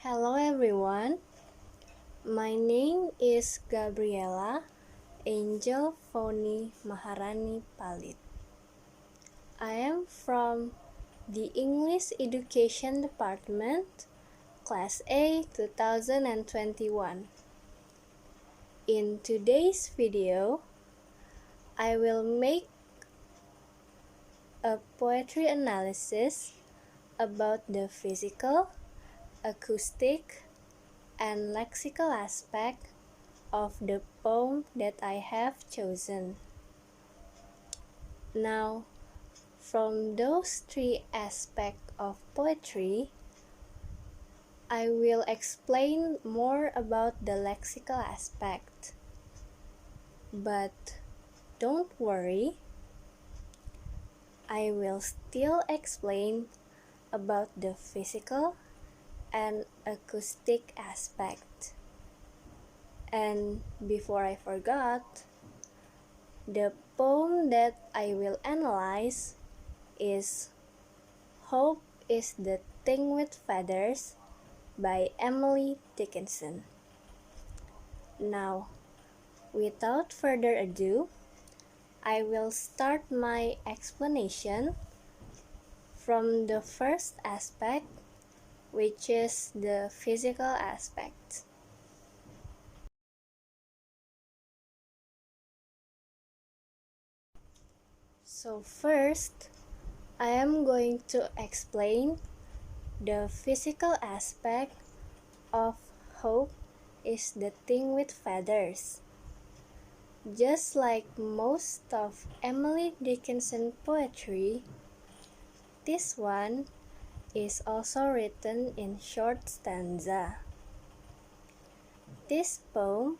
Hello everyone, my name is Gabriela Angel Vonny Maharani Palit. I am from the English Education Department, Class A 2021. In today's video, I will make a poetry analysis about the physical, acoustic, and lexical aspect of the poem that I have chosen. Now, from those three aspects of poetry, I will explain more about the lexical aspect. But don't worry, I will still explain about the physical and acoustic aspect. And before I forgot, the poem that I will analyze is Hope is the Thing with Feathers by Emily Dicikinson. Now, without further ado, I will start my explanation from the first aspect, which is the physical aspect. So first, I am going to explain the physical aspect of Hope is the Thing with Feathers. Just like most of Emily Dickinson poetry, this one is also written in short stanza. This poem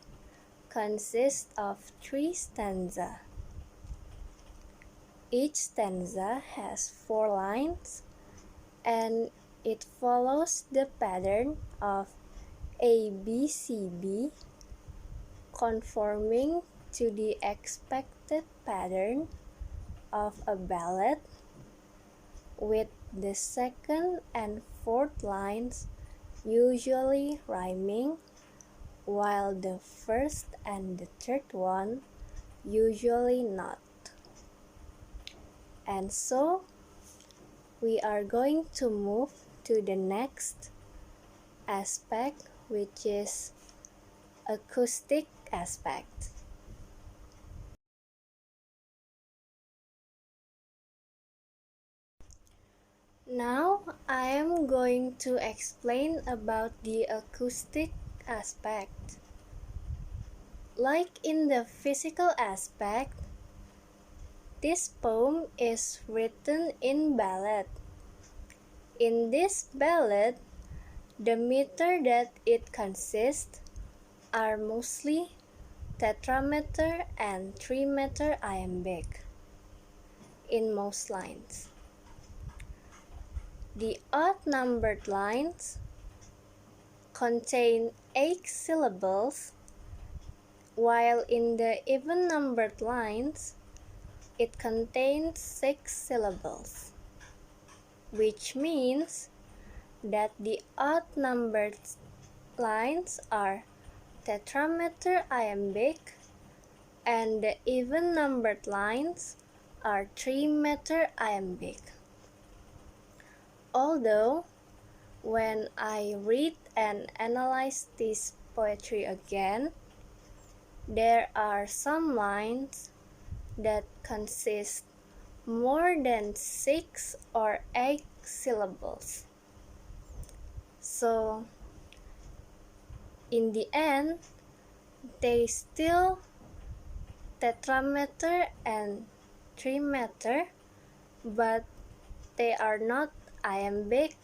consists of 3 stanzas. Each stanza has 4 lines, and it follows the pattern of ABCB, conforming to the expected pattern of a ballad, with the second and fourth lines usually rhyming, while the first and the third one usually not. And so, we are going to move to the next aspect, which is acoustic aspect. Now, I am going to explain about the acoustic aspect. Like in the physical aspect, this poem is written in ballad. In this ballad, the meter that it consists are mostly tetrameter and trimeter iambic in most lines. The odd-numbered lines contain 8 syllables, while in the even-numbered lines, it contains 6 syllables, which means that the odd-numbered lines are tetrameter iambic and the even-numbered lines are trimeter iambic. Although, when I read and analyze this poetry again, there are some lines that consist more than 6 or 8 syllables. So, in the end, they still tetrameter and trimeter, but they are not iambic.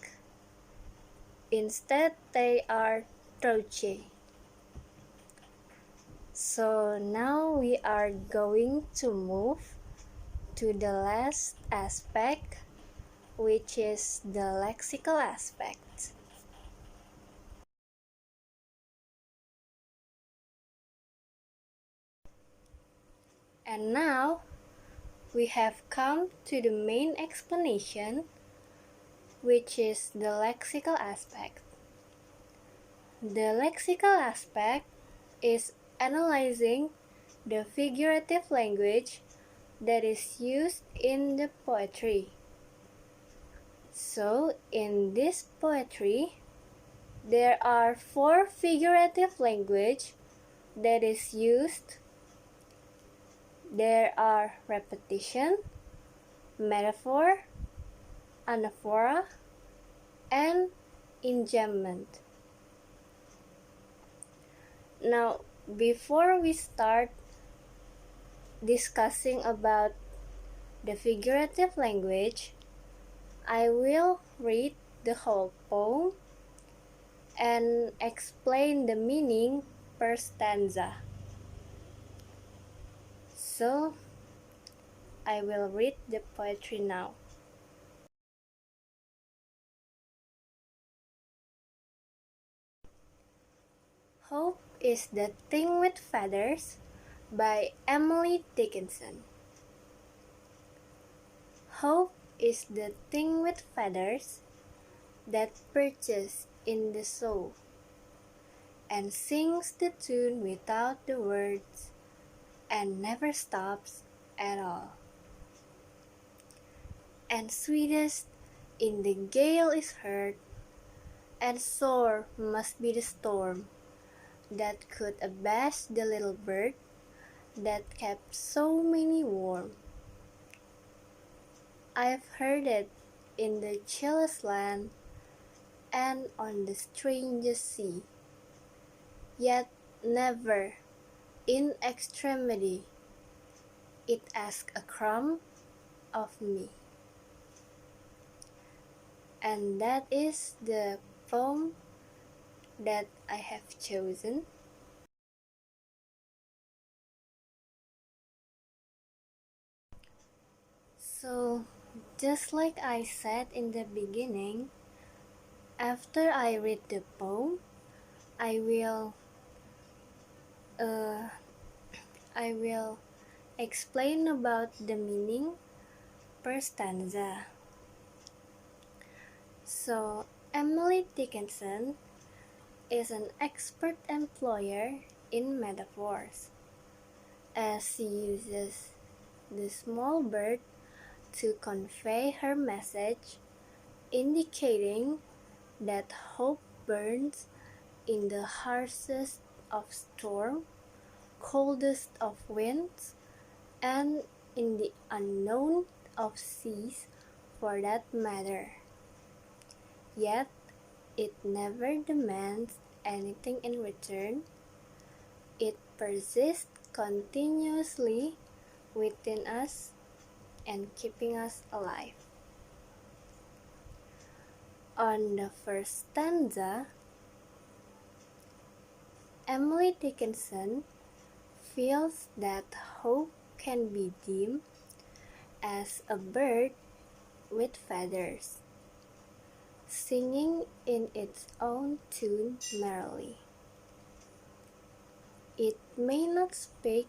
Instead, they are trochee. So now we are going to move to the last aspect, which is the lexical aspect. And now we have come to the main explanation, which is the lexical aspect. The lexical aspect is analyzing the figurative language that is used in the poetry. So, in this poetry, there are 4 figurative language that is used. There are repetition, metaphor, anaphora, and enjambment. Now, before we start discussing about the figurative language, I will read the whole poem and explain the meaning per stanza. So, I will read the poetry now. Hope is the Thing with Feathers by Emily Dicikinson. Hope is the thing with feathers that perches in the soul and sings the tune without the words and never stops at all. And sweetest in the gale is heard, and sore must be the storm that could abash the little bird that kept so many warm. I've heard it in the chillest land and on the strangest sea, yet never in extremity it asked a crumb of me. And that is the poem that I have chosen. So, just like I said in the beginning, after I read the poem, I will explain about the meaning per stanza. So, Emily Dicikinson is an expert employer in metaphors, as she uses the small bird to convey her message, indicating that hope burns in the harshest of storm, coldest of winds, and in the unknown of seas for that matter. Yet, it never demands anything in return. It persists continuously within us and keeping us alive. On the first stanza, Emily Dicikinson feels that hope can be deemed as a bird with feathers, singing in its own tune merrily. It may not speak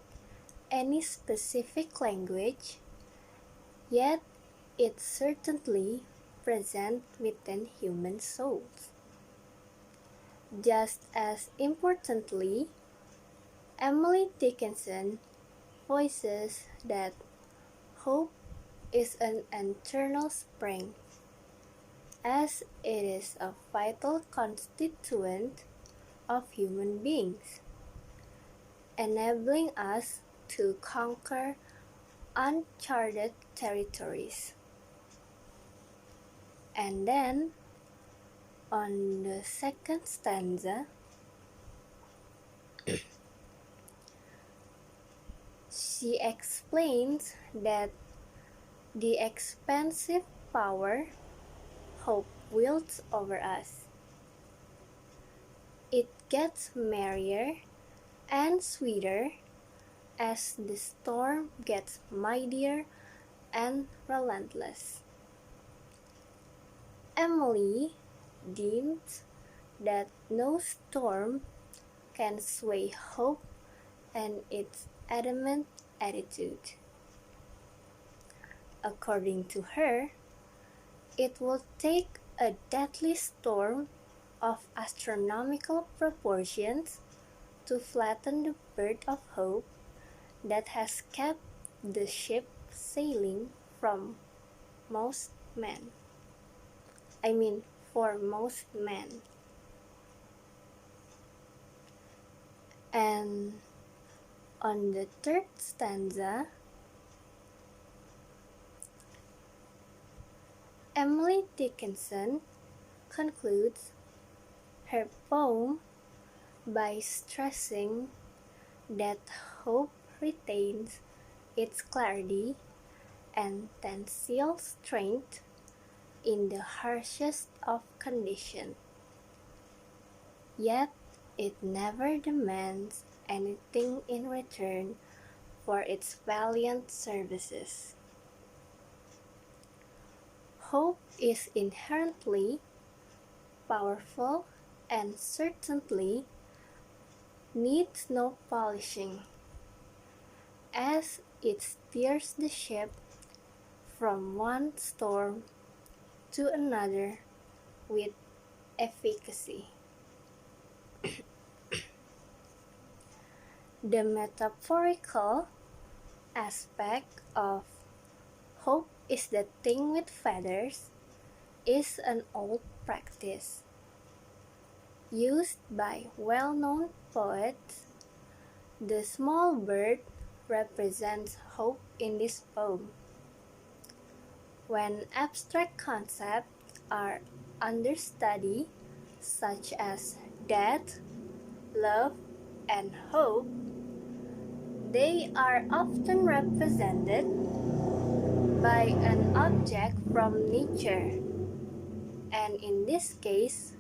any specific language, yet it's certainly present within human souls. Just as importantly, Emily Dicikinson voices that hope is an internal spring, as it is a vital constituent of human beings, enabling us to conquer uncharted territories. And then, on the second stanza, she explains that the expansive power hope wields over us. It gets merrier and sweeter as the storm gets mightier and relentless. Emily deems that no storm can sway hope and its adamant attitude. According to her, it will take a deadly storm of astronomical proportions to flatten the bird of hope that has kept the ship sailing from most men. For most men. And on the third stanza, Emily Dicikinson concludes her poem by stressing that hope retains its clarity and tensile strength in the harshest of conditions. Yet it never demands anything in return for its valiant services. Hope is inherently powerful and certainly needs no polishing, as it steers the ship from one storm to another with efficacy. The metaphorical aspect of hope is the thing with feathers is an old practice used by well-known poets. The small bird represents hope in this poem. When abstract concepts are under study, such as death, love, and hope, they are often represented by an object from nature, and in this case,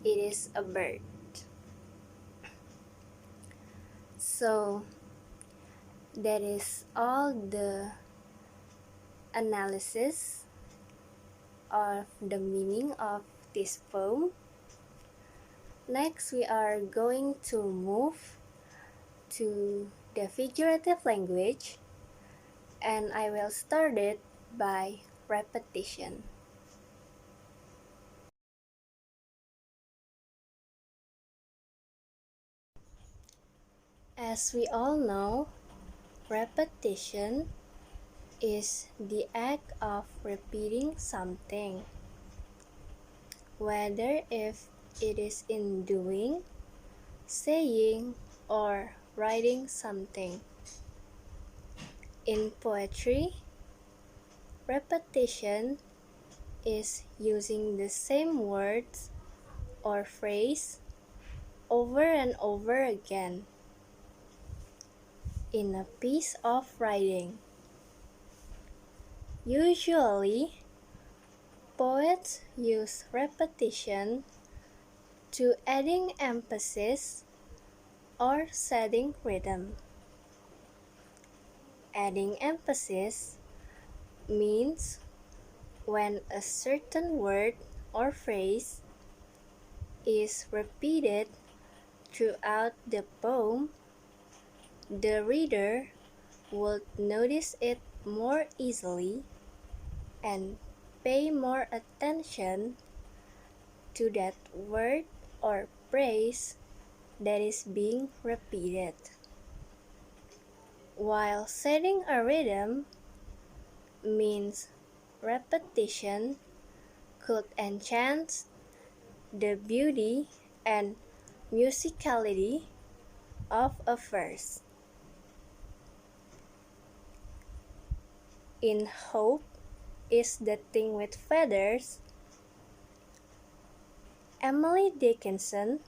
it is a bird. So, that is all the analysis of the meaning of this poem. Next, we are going to move to the figurative language, and I will start it by repetition. As we all know, repetition is the act of repeating something, whether if it is in doing, saying, or writing something. In poetry, repetition is using the same words or phrase over and over again in a piece of writing. Usually, poets use repetition to adding emphasis or setting rhythm. Adding emphasis means when a certain word or phrase is repeated throughout the poem, the reader would notice it more easily and pay more attention to that word or phrase that is being repeated. While setting a rhythm means repetition could enhance the beauty and musicality of a verse. In Hope is the Thing with Feathers, Emily Dicikinson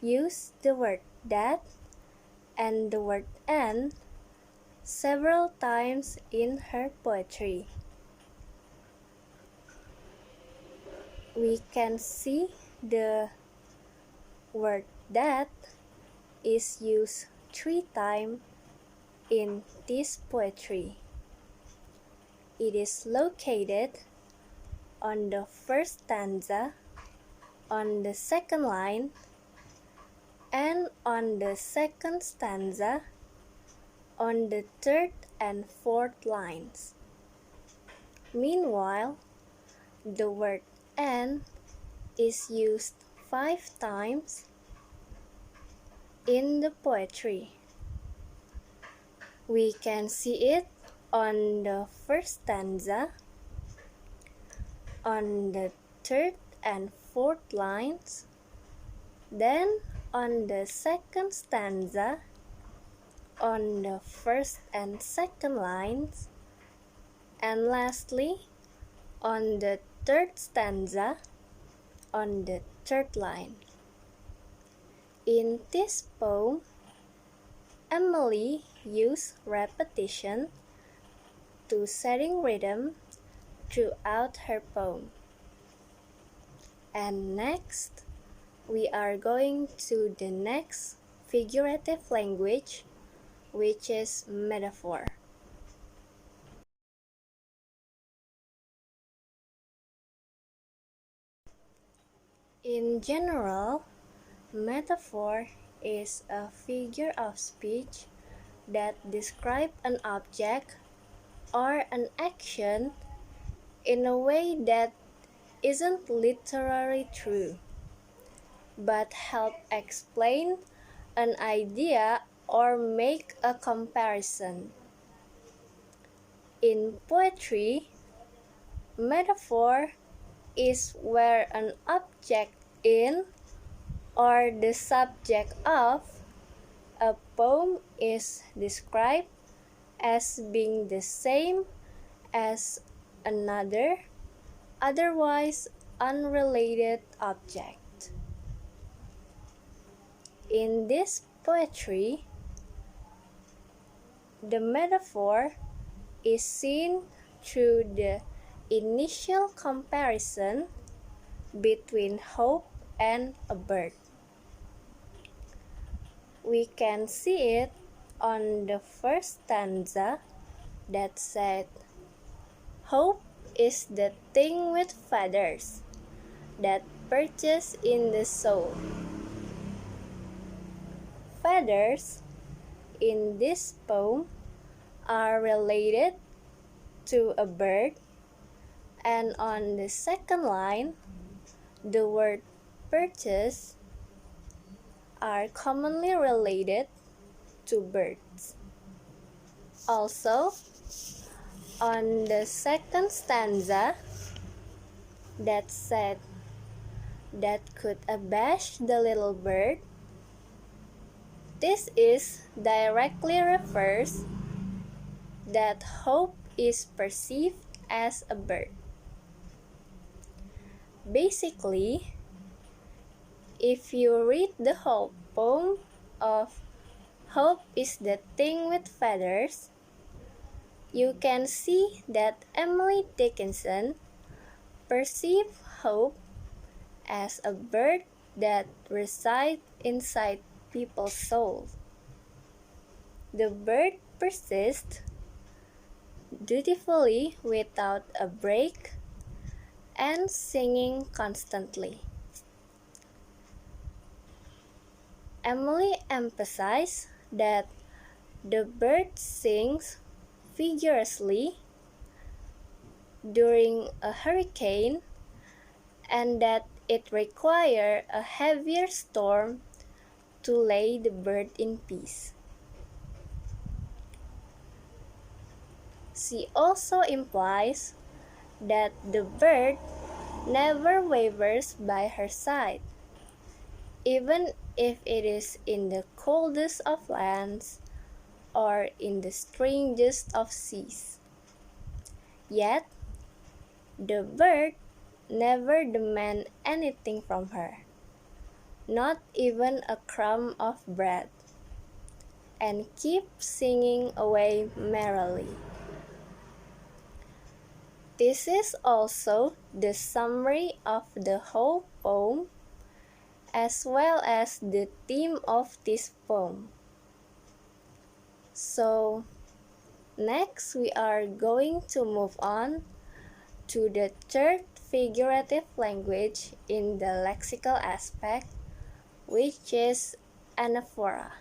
used the word that and the word and several times in her poetry. We can see the word that is used 3 times in this poetry. It is located on the first stanza, on the second line, and on the second stanza, on the third and fourth lines. Meanwhile, the word and is used 5 times in the poetry. We can see it on the first stanza, on the third and fourth lines, then on the second stanza, on the first and second lines, and lastly on the third stanza, on the third line. In this poem, Emily used repetition to setting rhythm throughout her poem. And next, we are going to the next figurative language, which is metaphor. In general, metaphor is a figure of speech that describes an object or an action in a way that isn't literally true, but help explain an idea or make a comparison. In poetry, metaphor is where an object in or the subject of a poem is described as being the same as another, otherwise unrelated object. In this poetry, the metaphor is seen through the initial comparison between hope and a bird. We can see it on the first stanza that said, "Hope is the thing with feathers that perches in the soul." Feathers in this poem are related to a bird, and on the second line, the word perches are commonly related to birds. Also, on the second stanza that said, "That could abash the little bird," this is directly refers that hope is perceived as a bird. Basically, if you read the whole poem of "Hope is the thing with feathers," you can see that Emily Dickinson perceived hope as a bird that resides inside people's souls. The bird persists dutifully without a break and singing constantly. Emily emphasized that the bird sings vigorously during a hurricane and that it requires a heavier storm to lay the bird in peace. She also implies that the bird never wavers by her side, even if it is in the coldest of lands or in the strangest of seas. Yet, the bird never demands anything from her, not even a crumb of bread, and keeps singing away merrily. This is also the summary of the whole poem, as well as the theme of this poem. So, next we are going to move on to the third figurative language in the lexical aspect, which is anaphora.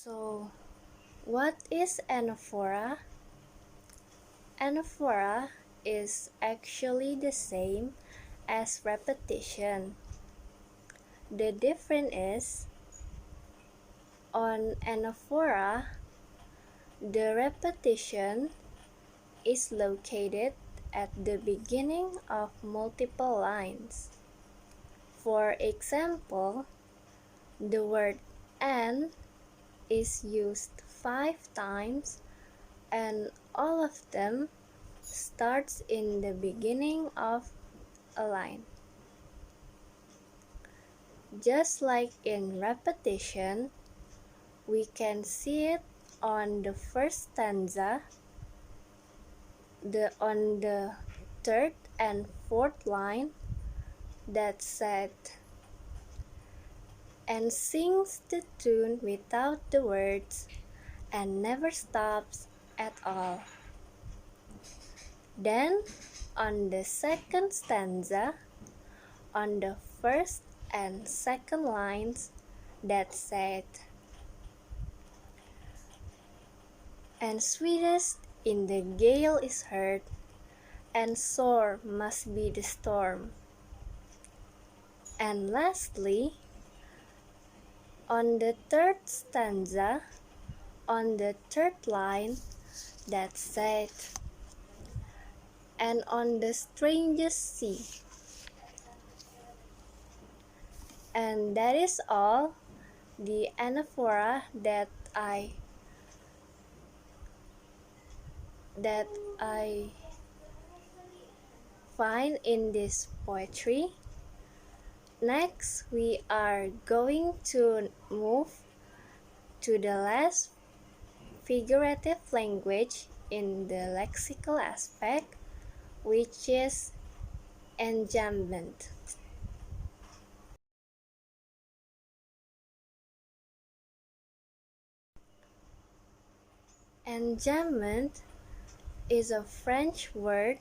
So, what is anaphora? anaphora is actually the same as repetition. The difference is, on anaphora, the repetition is located at the beginning of multiple lines. For example, the word "and" is used 5 times, and all of them starts in the beginning of a line. Just like in repetition, we can see it on the first stanza, on the third and fourth line that said, "and sings the tune without the words and never stops at all." Then, on the second stanza, on the first and second lines that said, "and sweetest in the gale is heard, and sore must be the storm." And lastly, on the third stanza, on the third line that said, "and on the strangest sea." And that is all the anaphora that I find in this poetry. Next, we are going to move to the last figurative language in the lexical aspect, which is enjambment. Enjambment is a French word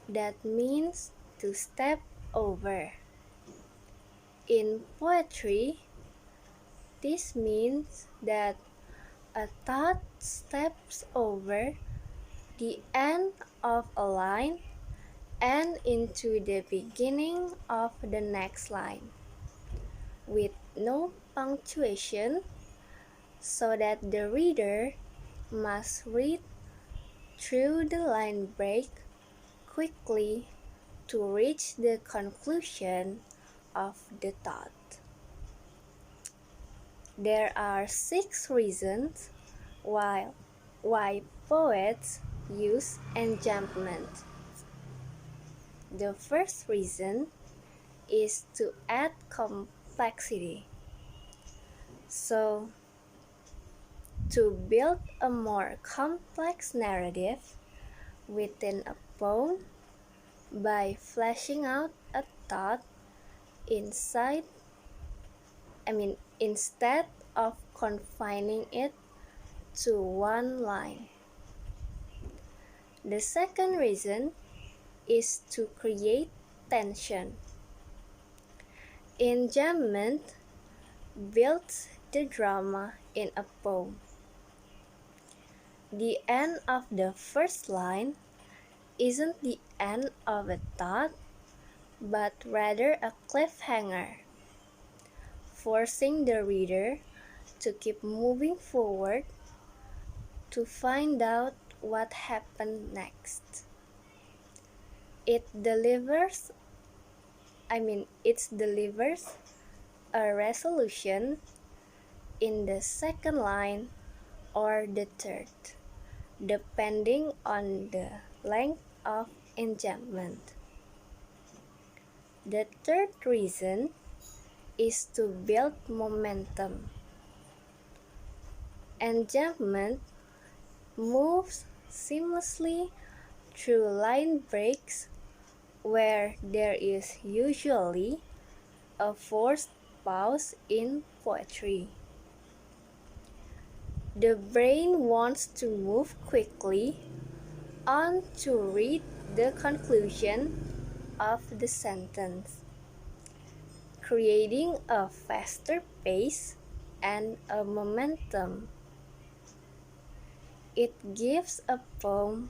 that means to step over. In poetry, this means that a thought steps over the end of a line and into the beginning of the next line, with no punctuation, so that the reader must read through the line break quickly to reach the conclusion of the thought. There are 6 reasons why poets use enjambment. The first reason is to add complexity. So, to build a more complex narrative within a poem by fleshing out a thought instead of confining it to one line. The second reason is to create tension. Enjambment builds the drama in a poem. The end of the first line isn't the end of a thought, but rather a cliffhanger, forcing the reader to keep moving forward to find out what happened next. It delivers a resolution in the second line or the third, depending on the length of enjambment. The third reason is to build momentum. Enjambment moves seamlessly through line breaks where there is usually a forced pause in poetry. The brain wants to move quickly on to read the conclusion of the sentence, creating a faster pace and a momentum. It gives a poem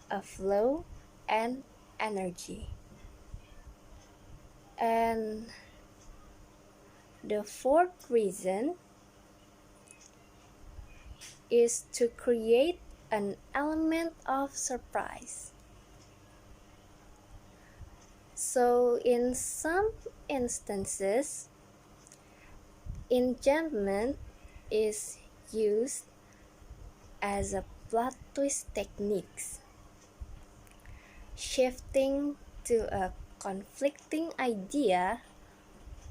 a flow and energy. And the fourth reason is to create an element of surprise. So in some instances, enjambment is used as a plot twist technique, shifting to a conflicting idea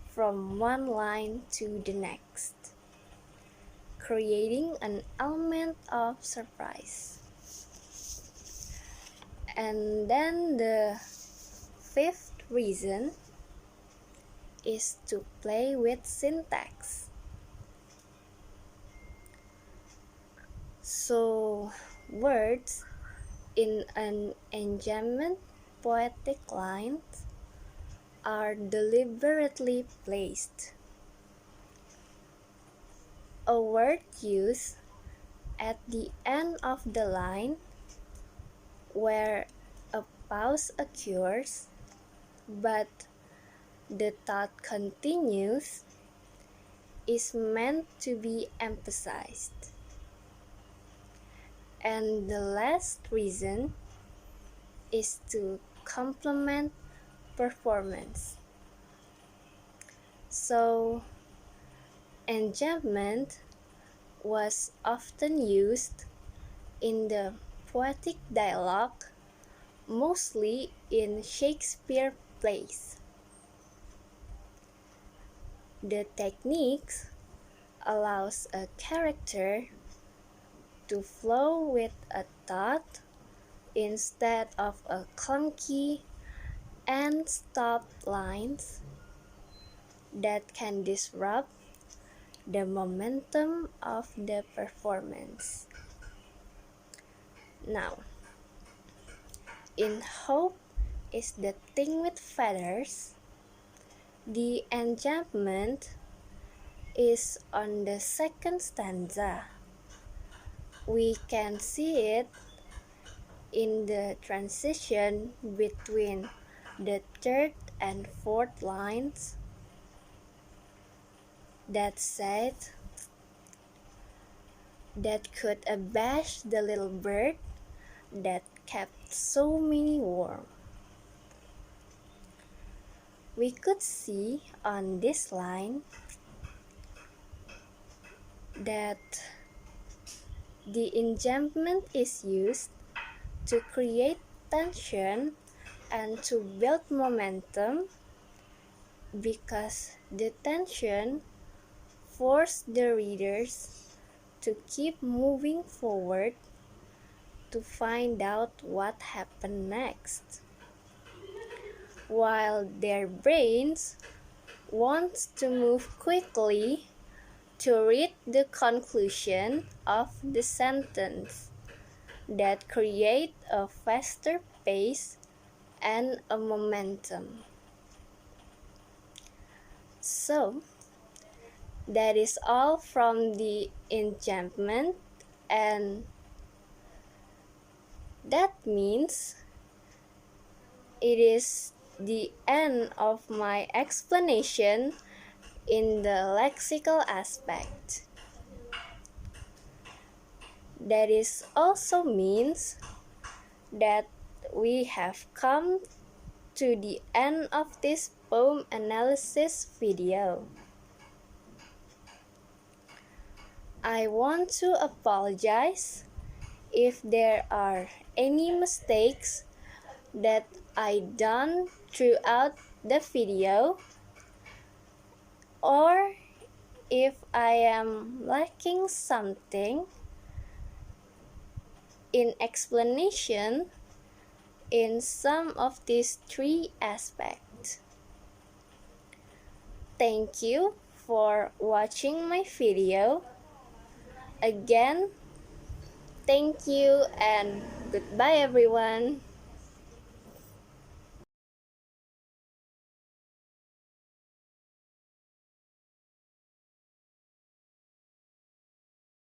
from one line to the next, creating an element of surprise. And then the fifth reason is to play with syntax. So words in an enjambment poetic line are deliberately placed. A word used at the end of the line where a pause occurs, but the thought continues, is meant to be emphasized. And the last reason is to complement performance. So, enjambment was often used in the poetic dialogue, mostly in Shakespeare plays. The technique allows a character to flow with a thought instead of a clunky and stopped lines that can disrupt the momentum of the performance. Now, in Hope is the Thing with Feathers, the enjambment is on the second stanza. We can see it in the transition between the third and fourth lines that said, "That could abash the little bird that kept so many warm." We could see on this line that the enjambment is used to create tension and to build momentum, because the tension forced the readers to keep moving forward to find out what happened next, while their brains want to move quickly to read the conclusion of the sentence that create a faster pace and a momentum. So, that is all from the enjambment, and that means it is the end of my explanation in the lexical aspect. That is also means that we have come to the end of this poem analysis video. I want to apologize if there are any mistakes that I done throughout the video, or if I am lacking something in explanation in some of these three aspects. Thank you for watching my video. Again, thank you and goodbye everyone.